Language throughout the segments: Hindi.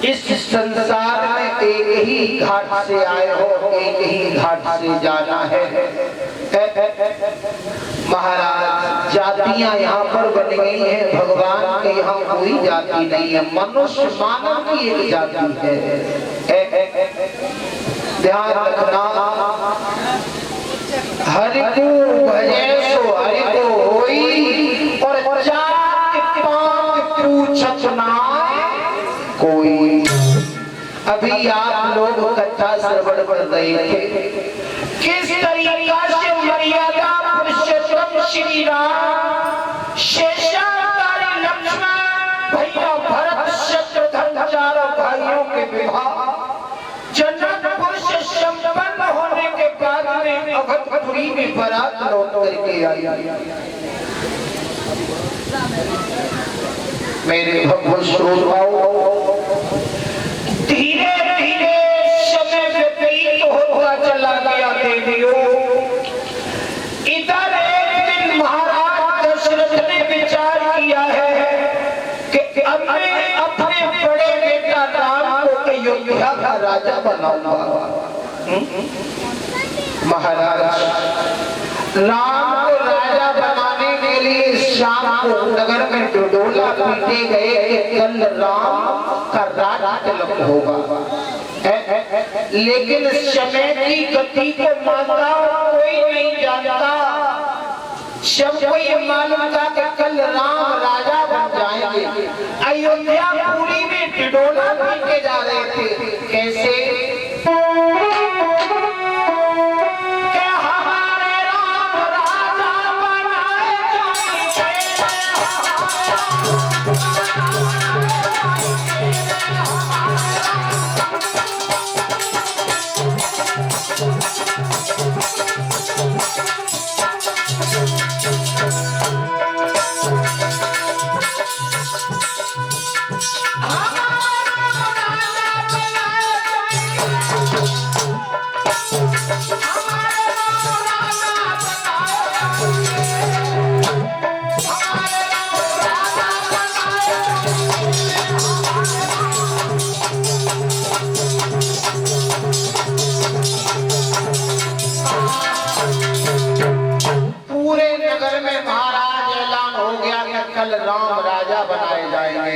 इस संसार में एक ही घाट से आए हो, एक ही घाट से जाना है। महाराज जातियां यहाँ पर बन गई हैं, भगवान के यहाँ कोई जाति नहीं है, मनुष्य मानव की एक जाति है। ध्यान रखना, हरि को भजे सो हरि को होई, और जात पात पूछत ना कोई। अभी आप लोग कथा श्रवण कर रहे थे, किस तरीका से मर्यादा पुरुषोत्तम श्री राम, शेषावतारी लक्ष्मण, भैया भरत, शत्रुघ्न चारों भाइयों के विवाह जनकपुर से संपन्न होने के बाद में अवधपुरी में बारात लौट करके आई। मेरे भगवान श्रोताओं, धीरे धीरे समय व्यतीत होता चला गया देवियों। इधर एक दिन महाराज दशरथ ने विचार किया है कि अब मैं अपने बड़े बेटा राम को अयोध्या का राजा बनाऊंगा। महाराज राम को राजा बनाने के लिए शाम को नगर में डोला पीटे गए कि कल राम का राज तिलक होगा। लेकिन समय की गति को मानता कोई नहीं जानता। सबको ये मालूम था कि कल राम राजा बन जाएंगे। अयोध्या पूरी में डोला पीटे जा रहे थे। कैसे? राम राजा बनाए जाएंगे।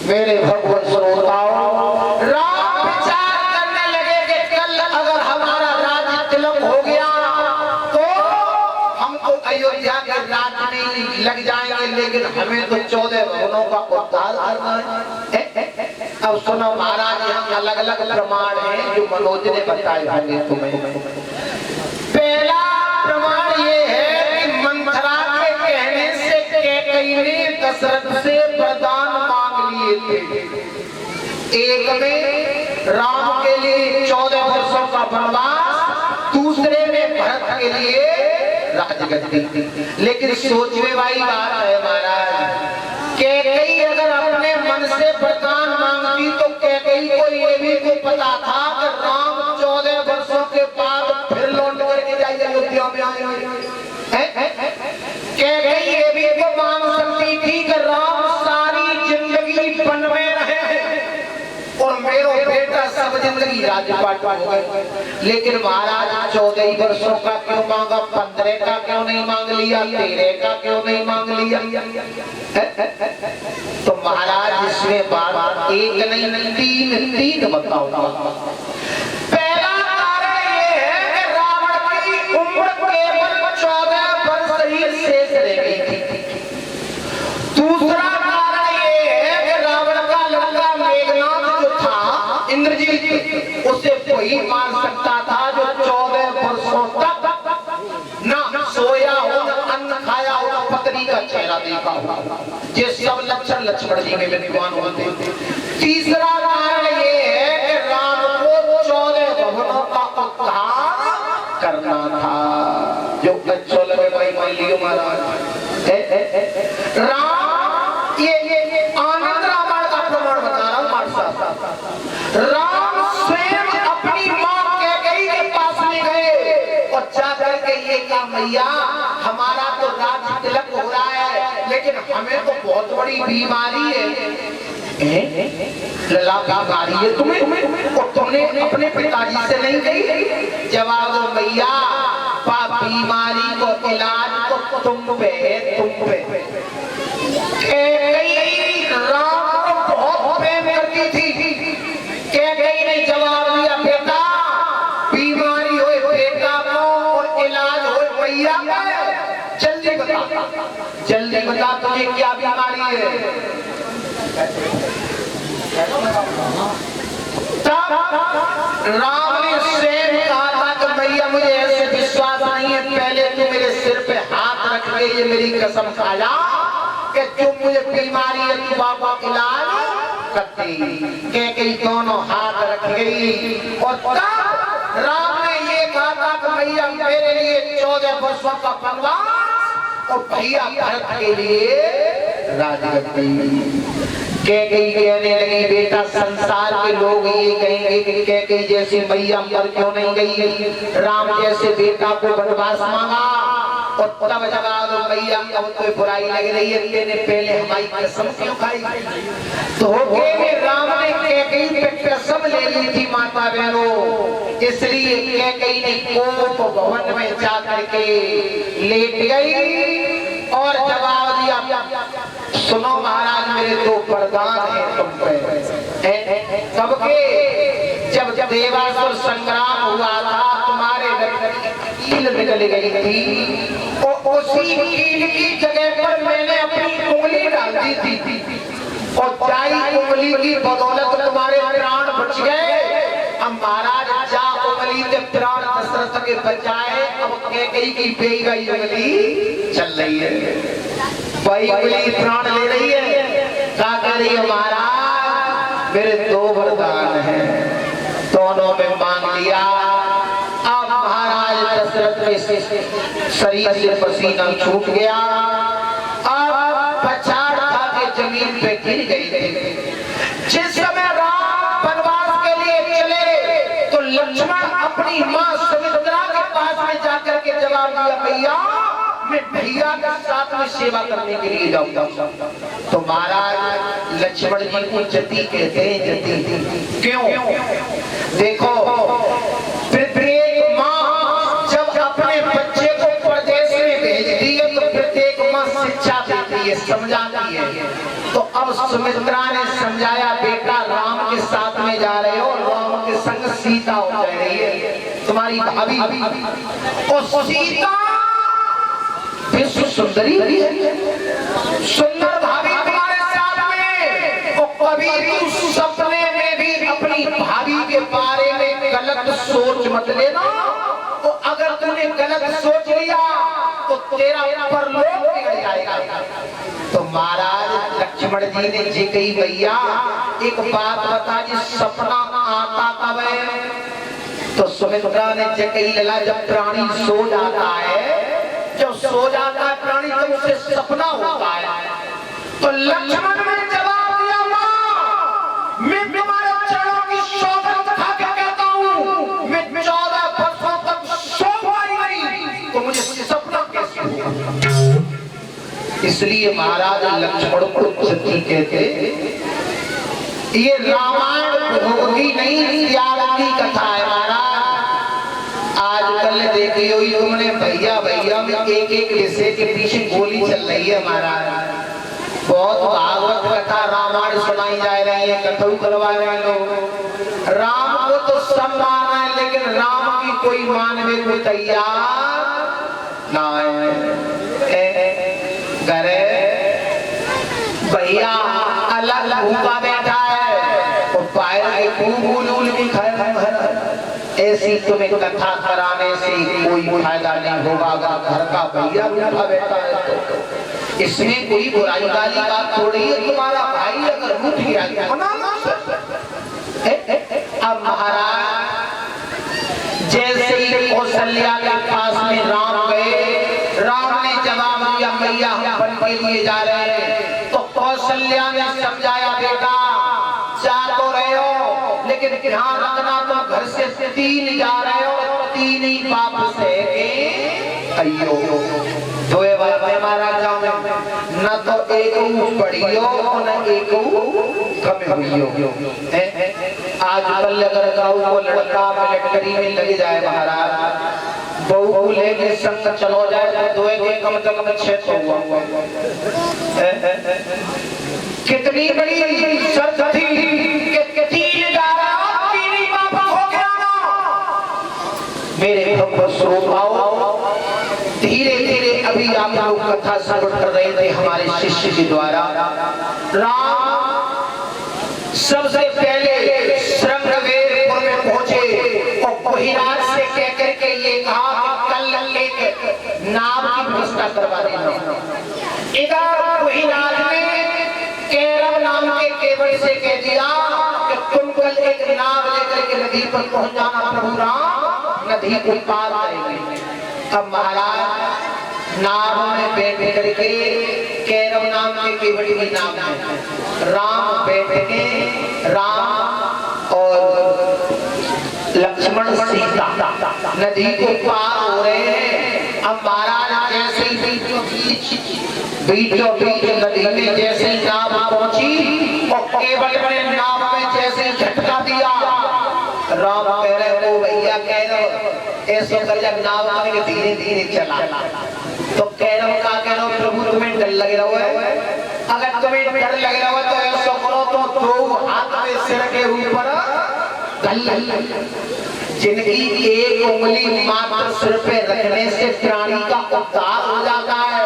मेरे भगवान श्रोताओं, राम विचार करने लगे कि कल अगर हमारा राज्य तिलक हो गया तो हमको अयोध्या के राज में लग जाएंगे, लेकिन हमें तो 14 भवनों का उद्धार करना है। अब सुनो महाराज, यहाँ अलग अलग प्रमाण हैं जो मनोज ने बताए होंगे तुम्हें। पहला प्रमाण ये है, दशरथ से वरदान मांग लिए थे। एक में राम के लिए 14 वर्षों का वनवास, दूसरे में भरत के लिए राजगद्दी। लेकिन सोचने वाली बात है महाराज, कैकेयी अगर अपने मन से वरदान मांगती तो कैकेयी को ये भी तो पता था कि राम 14 वर्षों के बाद फिर लौट करके जाइए अयोध्या में आएंगे। कैकेयी ये भी तो मांग सकती थी कि राम सारी जिंदगी वन में रहे और मेरा बेटा सब जिंदगी राजपाट हो गए। लेकिन महाराज 14 वर्षों का क्यों मांगा? 15 का क्यों नहीं मांग लिया? 13 का क्यों नहीं मांग लिया? तो महाराज इसमें बात एक नहीं तीन बताऊंगा। पहला कारण ये है कि रावण की उम्र केवल 14 वर्ष ही शेष रह गई थी। दूसरा कारण ये है कि रावण का लड़का मेघनाद जो था, इंद्रजीत, उसे कोई मार सकता था जो 14 वर्षों तक ना सोया हो, ना अन्न खाया हो, ना पत्नी का चेहरा देखा हो। ये सब लक्षण लक्ष्मण जी में विद्वान होते। तीसरा कारण ये है कि राम को 14 भवनों का उद्धार करना था, जो अच्छो लगे भाई मान लियो महाराज। राम ये आनंद रामायण का प्रमाण बता रहा हूँ मार साहब। राम स्वयं अपनी मां कैकेयी के पास में गए और जाकर के ये काम मैया हमारा तो राज तिलक हो रहा है, लेकिन हमें तो बहुत बड़ी बीमारी है। लला बीमारी है तुम्हें, और तुमने अपने पिताजी से नहीं कही? जवाब दो मैया, बीमारी को इलाज तो तुम पे राम को बहुत प्रेम करती थी। कैकेयी ने जवाब दिया, बेटा बीमारी हो बेटा को और इलाज हो मैया का, जल्दी बता तुझे क्या बीमारी है। तब राम ने शेर कहा था कि मैया मुझे ऐसे विश्वास नहीं है, पहले तू मेरे सिर पे हाथ रख के ये मेरी कसम खा जा कि तुम मुझे बीमारी है तू बाबा इलाज करती। कैकेयी दोनों हाथ रख गई और तब राम ने ये कहा था कि मैया मेरे लिए 14 वर्षों का वनवास और भैया भरत के लिए राजगद्दी। कैकेयी कहने लगी, बेटा संसार के लोग ये कहेंगे कि कैकेयी जैसी मैया मर क्यों नहीं गई, राम जैसे बेटा को वनवास मांगा। और तब जवाब दो मैया अब तो बुराई लग रही है, तेने पहले हमारी कसम क्यों खाई? धोखे में राम ने कैकेयी पे कसम ले ली थी माता बहनों, इसलिए कैकेयी ने कोप भवन में जाकर के लेट गई और जवाब दिया, सुनो महाराज मेरे 2 वरदान हैं तुम पे। सबके जब देवासुर संग्राम हुआ था तुम्हारे कील निकल गई थी और उसी कील की जगह पर मैंने अपनी उंगली डाल दी थी और जाई उंगली की बदौलत तुम्हारे प्राण बच गए। अब महाराज जा उंगली के प्राण दशरथ के बचाए, अब कैकेयी की बेई गई उंगली चल रही है, वही उंगली प्राण ले रही है। क्या कह रही है महाराज मेरे 2 वरदान हैं, दोनों में मांग लिया। अब महाराज दशरथ के शरीर से पसीना छूट गया, अब पछाड़ खा के जमीन पे गिर गई थी। जिस समय राम वनवास के लिए चले तो लक्ष्मण अपनी मां सुमित्रा के पास में जाकर के जवाब दिया, भैया मैं भैया के साथ में सेवा करने के लिए जाऊंगा। तो महाराज लक्ष्मण जी को जति कहते हैं, जति क्यों? देखो प्रत्येक माँ जब अपने बच्चे को प्रदेश में भेजती है तो प्रत्येक माँ शिक्षा देती है, समझाती है। तो अब सुमित्रा ने समझाया, बेटा राम के साथ में जा रहे हो, राम के संग सीता हो जा रही है तुम्हारी भाभी, और सीता विश्व सुंदरी सुंदर भाभी तुम्हारे साथ में। और कभी तू सपने में भी अपनी भाभी के बारे में गलत सोच मत लेना, तो अगर तूने गलत सोच लिया तो तेरा परलोक बिगड़ जाएगा। तो महाराज लक्ष्मण जी ने जी कही, भैया एक बात बता जी, सपना आता कब है? तो सुमित्रा ने जी कही, लला जब प्राणी सो जाता है, जब सो जाता है प्राणी तो उसे सपना होता है। तो लक्ष्मण ने जवाब दिया, मां मैं तुम्हारे चरणों की शोभा खा के कहता हूँ, मैं 14 वर्षों तक सो पाई नहीं तो मुझे सपना कैसे होगा? इसलिए महाराज लक्ष्मण को जति कहते। ये रामायण भोग की नहीं त्याग की कथा है महाराज। आजकल देखी हुई तुमने भैया भैया में एक विषय के पीछे गोली चल रही है महाराज। बहुत भागवत कथा रामायण सुनाई जा रही है, कथऊ करवा रहे हैं लोग। राम को तो सब माना है, लेकिन राम की कोई मानने को तैयार ना है। घरे भैया अलग भूखा बैठा है और पायल फूल भी खाए। ऐसी तुम्हें कथा कराने से कोई फायदा नहीं होगा। अगर घर का भैया भूखा बैठा है तो इसमें कोई बुराई वाली बात थोड़ी है। तुम्हारा भाई अगर उठ गया अब महाराज जैसे ही कौशल्या के पास में राम गए, राम ने जवाब दिया, मैया हम वन के लिए जा रहे हैं। तो कौशल्या ने समझाया, बेटा जा तो रहे हो लेकिन ध्यान रखना, तो घर से 3 जा रहे हो, 3 ही वापस है अयो दोए बातें महाराज जाओ में न तो एक पढ़ियो न एक कम हुइयो। आजकल अगर गाँव को लड़का मिलिट्री में लग जाए महाराज, बहू को लेके संग चलो जाए तो दोए के कम से कम 600 हुआ। कितनी बड़ी शर्त थी कि 3 मेरे भक्त श्रोताओं, धीरे धीरे अभी आप लोग कथा श्रवण कर रहे थे हमारे शिष्य के द्वारा। राम सबसे पहले श्रृंगवेरपुर में पहुंचे और कोहिराज से कहकर के ये कहा कि कल एक नाव की व्यवस्था करवा देना। इधर कोहिराज ने केरव नाम के केवट से कह दिया कि तुम कल एक नाव लेकर के नदी पर पहुंच जाना, प्रभु राम नदी को पार करेंगे। अब महाराज नाव में बैठ करके केरव नाम के केवट की नाम में राम बैठ के, राम और लक्ष्मण सीता नदी को पार हो रहे हैं। अब महाराज जैसे बीचों बीच नदी में जैसे नाव पहुंची और केवट ने नाव में जैसे झटका दिया, राम कह रहे हो भैया कह रहे ऐसे कर जब नाव में धीरे धीरे चला तो कह रहे हो का कह रहे हो प्रभु तुम्हें डर लग रहा है, अगर तुम्हें डर लग रहा है तो ऐसा करो तो 2 हाथ में सिर के ऊपर जिनकी एक उंगली मात्र सिर पे रखने से प्राणी का उद्धार हो जाता है।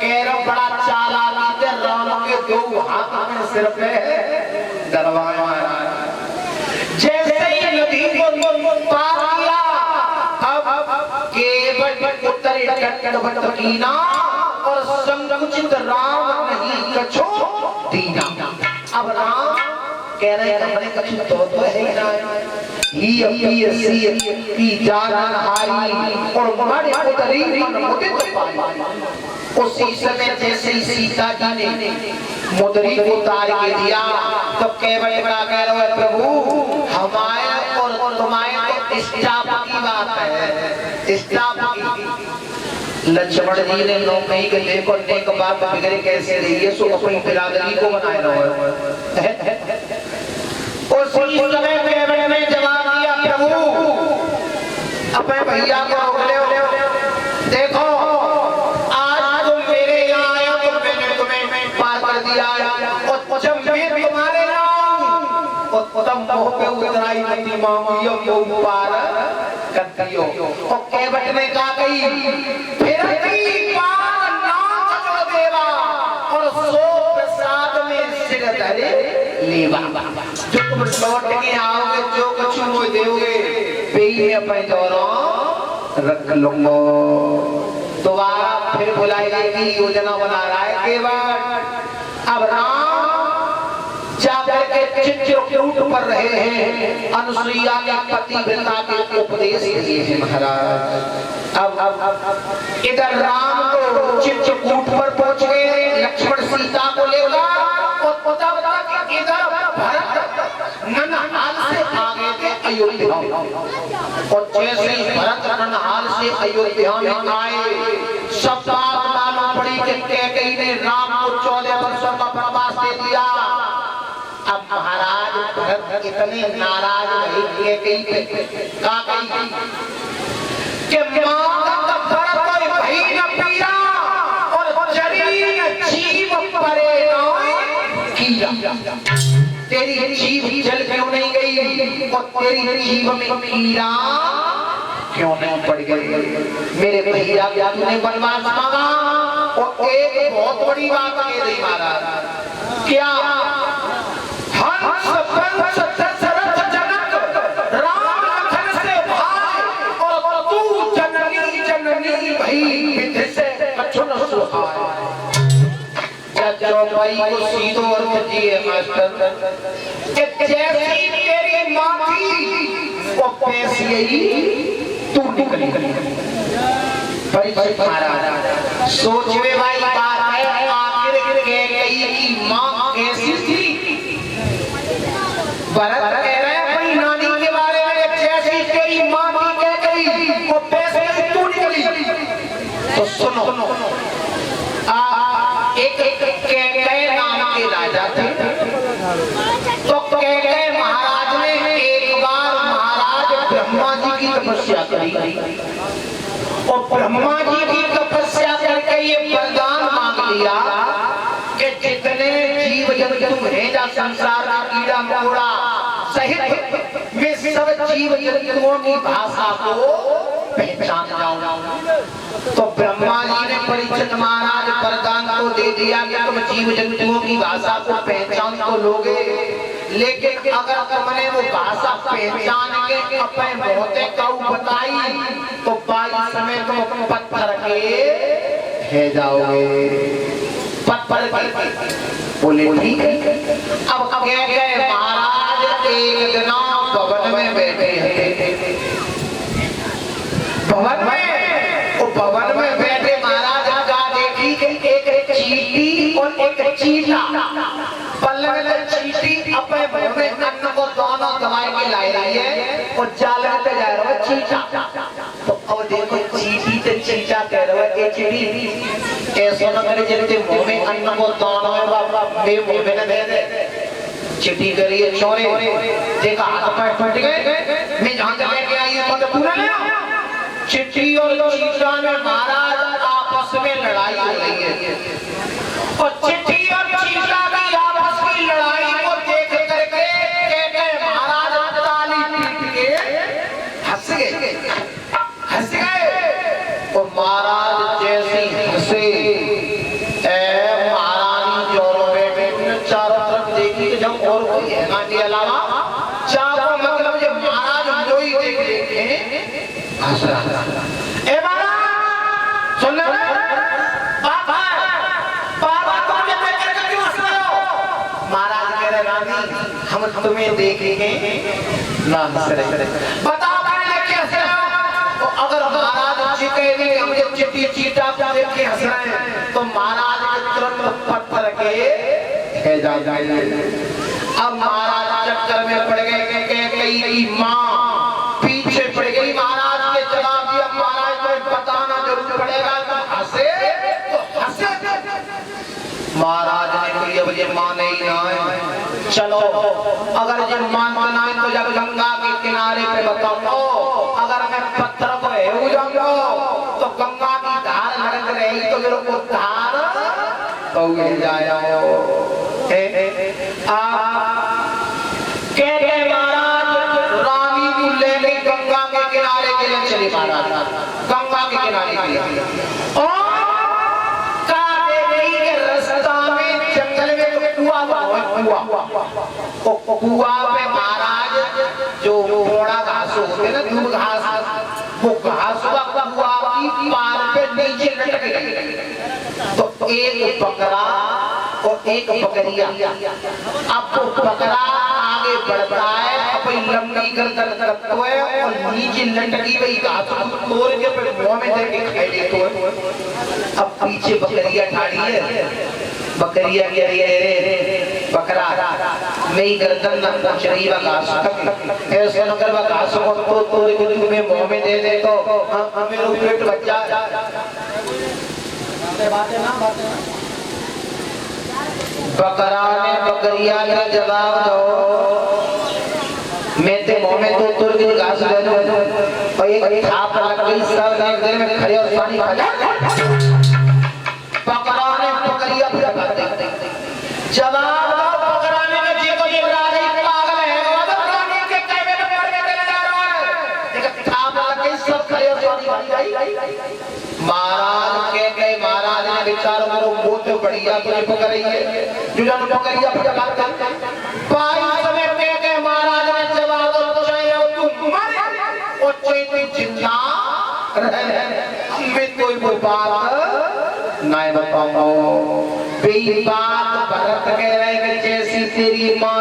कह रहे बड़ा चालाकी से राम के 2 हाथ में सिर पे दरवाजा जैसे ही नदी को पार किया, अब केवट उत्तरी तट कीना और संकुचित राम नहीं कछु दीना। अब राम कह रहे हमने कछु तो है ही ना, ही अपनी सी की जान हारी और मारे उतरी मन मुदित पाई। उसी समय जैसे ही सीता जी ने मुद्री को उतार के दिया तो केवट बड़ा कह रहा है प्रभु हमारे और तुम्हारे तो स्टाफ की बात है, स्टाफ की। लक्ष्मण जी ने लोग कहीं के देखो नेक बात बिगड़े कैसे रही है, सो अपनी बिरादरी को बनाए रहो। उसी समय केवट ने जवाब दिया प्रभु अपने भैया को रोक ले, देखो आज तुम मेरे यहाँ आए तो मैंने तुम्हें पार कर दिया और जब मैं तुम्हारे यहाँ तुम मोह पे उतराई नदी मांगियो वो पार कर दियो। और केवट ने कहा कही फिर भी पार नाच जो देवा और सो प्रसाद में सिर धरे लेवा। जो तुम लौट के आओगे जो कुछ मुझे दोगे वही मैं अपने दौरों रख लूंगा। दोबारा फिर बुलाएगा की योजना बना रहा है केवट। अब राम जाकर के चित्रकूट पर रहे हैं, अनुसुईया के पतिव्रता के उपदेश दिए हैं महाराज। अब इधर राम तो चित्रकूट पर पहुंच गए, लक्ष्मण सीता को लेकर और इधर भरत ननहाल से आगे थे अयोध्या। और जैसे ही भरत ननहाल से अयोध्या में आए सब बात मालूम पड़ी कि कैकेयी ने राम को 14 वर्षों का वनवास दे दिया। अब महाराज भरत इतने नाराज रहे कैकेयी पे कि मां का भरत कोई भई न पीरा और चरी न जीव परे कीरा। तेरी जीभ जल क्यों नहीं गई और तेरी जीभ में कीड़ा क्यों नहीं पड़ गई। मेरे भैया तूने वनवास मांगा और एक बहुत बड़ी बात कह दी महाराज, क्या हंस पंच दशरथ जनक राम लखन से भाई और तू जननी जननी भई विधि से कछुन सुहाए। चौपाई को सीधो अर्थ दिए मास्टर कि जैसी तेरी माँ थी वो पैसी तू निकली। परिचित महाराज सोच में भाई बात है, आखिर कैकेयी की माँ कैसी थी। भरत कह रहे हैं भाई नानी के बारे में, जैसी तेरी माँ थी कैकेयी वो पैसी तू निकली। एक कैकेय नाम के राजा थे। तो कैकेय महाराज ने एक बार महाराज ब्रह्मा जी की तपस्या करी और ब्रह्मा जी की तपस्या करके ये वरदान मांग लिया कि जितने जीव जंतु हैं या संसार का कीड़ा मकोड़ा सहित वे सब जीव जंतुओं की भाषा को पहचान जाओ। तो ब्रह्मा जी ने परीक्षित महाराज वरदान को दे दिया कि तुम जीव जंतुओं की भाषा को पहचान तो लोगे, लेकिन अगर तुमने वो भाषा पहचान के अपने मोहते कऊ बताई तो 22 समय तुम पत्थर के है जाओगे। पत्थर बोले ठीक है। अब कह गए महाराज एक दिन भवन में बैठे हैं, भवन में बैठे महाराज का देखी कि एक चींटी और एक चीटा पल्ले में चींटी अपने मुंह में अन्न को दोनों दबाए के ला रही है और जाल में जा रहा है चीटा। तो अब देखो चींटी से चीटा कह रहा है चींटी ऐसा न करे जैसे मुंह में अन्न को दोनों में मुंह में न दे दे। चिट्ठी करिए चोरे देखा हाथ पैर फट गए, मैं जहां से लेके आई हूं तो पूरा लिया। चिट्ठी और चीटा में महाराज आपस में लड़ाई हो रही है और चिट्ठी और चीटा की आपस की लड़ाई को देख करके कैकेय महाराज ताली पीट के हंस गए और महाराज जैसे हंसे महारानी जोरों में चारों तरफ देखी जब और कोई है ना के अलावा चारों मतलब जब महाराज जो ही देखे हंस रहा। ए महाराज सुन ले बाबा तुम ये देख कर क्यों हंस रहे हो? महाराज कह रहे रानी हम तुम्हें देखेंगे ना हंस रहे। बताओ मैंने देख के हंस रहे हो? तो अगर महाराज जी कहेंगे हम जब चिट्ठी चीटा को देख के हंस रहे हैं तो महाराज तुरंत पत्थर के है जाएंगे। अब महाराज चक्कर में पड़ गए कैकेयी की माँ पीछे पड़ गई, महाराज के जवाब दिया महाराज को बताना जरूर पड़ेगा। तो हंसे महाराज ने कोई अब ये माने ही ना है। चलो अगर ये मानना ना है तो जब गंगा के किनारे पे बताओ, अगर मैं पत्थर को हेऊ जाऊंगा तो गंगा की धार लग रही तो मेरे को धार तो मिल जाए। कैकेय महाराज रानी को लेके गंगा के किनारे के लिए चले। महाराज गंगा के किनारे के लिए और रास्ता में जंगल में कुआं पे महाराज जो घोड़ा घास होते ना दूब घास, वो घास का कुआं की पार पे नीचे लटक गई। तो एक बकरा और एक बकरिया, अब वो बकरा आगे बढ़ता है अपनी लंबी गर्दन करता है और नीचे लटकी हुई घास को तोड़ के फिर मुंह में देके खाई लेता है। अब पीछे बकरिया ठाड़ी है, बकरिया कह रही है बकरा मेरी गर्दन न पहुंच रही वह घास तक, ऐसे न कर वह घास को तोड़ के तुम्हें मुंह में दे दे तो मेरा पेट बच जाए। बकरा ने बकरिया का जवाब दो, मैं ते मुंह में तो तुर की घास दे दूं और एक छाप लग गई सब एक दिन में खड़े और पानी खा जाए। बकरा ने बकरिया को जवाब दे, जवाब दो बकरा ने जी को ये राजा पागल है वो रानी के कहने पे पड़ के चले जा रहा है, एक छाप लग गई सब खड़े और पानी खा गई। महाराज कह गए महाराज ने विचार करो वो तो बढ़िया तुझे पकड़ रही है जो जान बकरिया पे जवाब करता है। पाई समय कह गए महाराज ने जवाब दो चाहे तुम मर और चाहे तुम जिंदा रहे, मैं कोई बात नहीं बताऊंगा। बेई बात भरत कह रहे जैसी तेरी माँ